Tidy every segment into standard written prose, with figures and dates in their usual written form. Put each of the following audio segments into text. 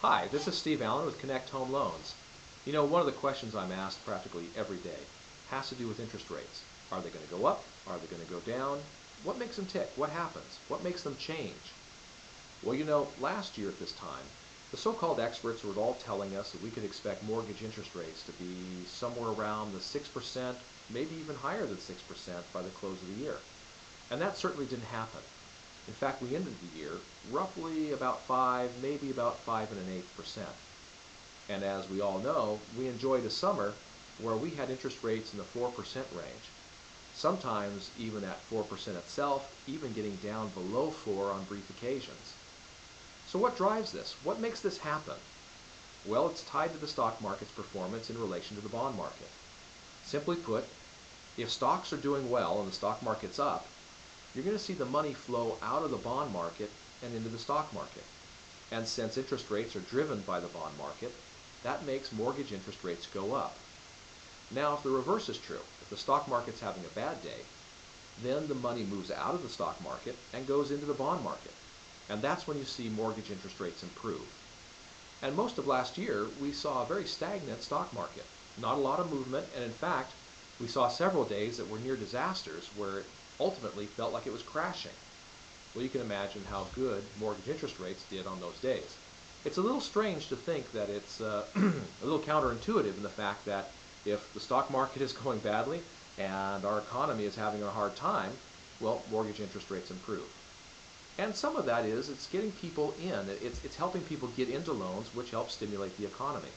Hi, this is Steve Allen with Connect Home Loans. You know, one of the questions I'm asked practically every day has to do with interest rates. Are they going to go up? Are they going to go down? What makes them tick? What happens? What makes them change? Well, you know, last year at this time, the so-called experts were all telling us that we could expect mortgage interest rates to be somewhere around the 6%, maybe even higher than 6% by the close of the year. And that certainly didn't happen. In fact, we ended the year roughly about 5, maybe about 5.125%. And as we all know, we enjoyed a summer where we had interest rates in the 4% range. Sometimes even at 4% itself, even getting down below 4 on brief occasions. So what drives this? What makes this happen? Well, it's tied to the stock market's performance in relation to the bond market. Simply put, if stocks are doing well and the stock market's up, you're going to see the money flow out of the bond market and into the stock market. And since interest rates are driven by the bond market, that makes mortgage interest rates go up. Now, if the reverse is true, if the stock market's having a bad day, then the money moves out of the stock market and goes into the bond market. And that's when you see mortgage interest rates improve. And most of last year, we saw a very stagnant stock market. Not a lot of movement, and in fact, we saw several days that were near disasters where it ultimately felt like it was crashing. Well, you can imagine how good mortgage interest rates did on those days. It's a little strange to think that it's a little counterintuitive in the fact that if the stock market is going badly and our economy is having a hard time, well, mortgage interest rates improve. And some of that is it's getting people in. It's helping people get into loans, which helps stimulate the economy.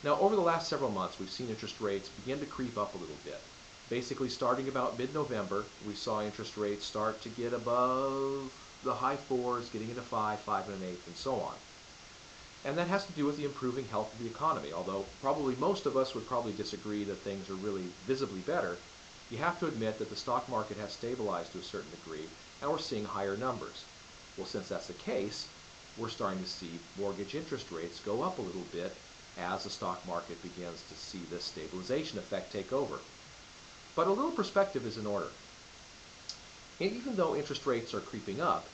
Now, over the last several months, we've seen interest rates begin to creep up a little bit. Basically, starting about mid-November, we saw interest rates start to get above the high 4s, getting into 5, 5.125, and so on. And that has to do with the improving health of the economy. Although probably most of us would probably disagree that things are really visibly better, you have to admit that the stock market has stabilized to a certain degree, and we're seeing higher numbers. Well, since that's the case, we're starting to see mortgage interest rates go up a little bit as the stock market begins to see this stabilization effect take over. But a little perspective is in order. Even though interest rates are creeping up,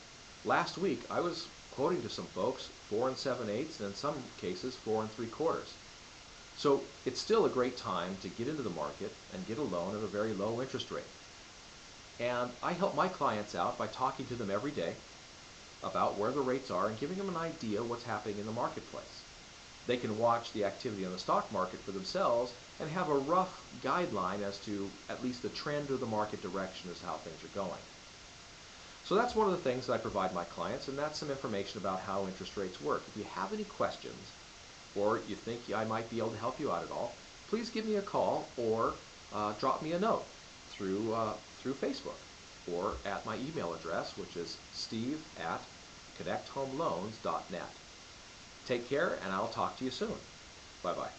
last week I was quoting to some folks 4 7/8, and in some cases 4 3/4. So it's still a great time to get into the market and get a loan at a very low interest rate. And I help my clients out by talking to them every day about where the rates are and giving them an idea what's happening in the marketplace. They can watch the activity on the stock market for themselves and have a rough guideline as to at least the trend or the market direction is how things are going. So that's one of the things that I provide my clients, and that's some information about how interest rates work. If you have any questions or you think I might be able to help you out at all, please give me a call or drop me a note through Facebook or at my email address, which is steve@connecthomeloans.net. Take care, and I'll talk to you soon. Bye-bye.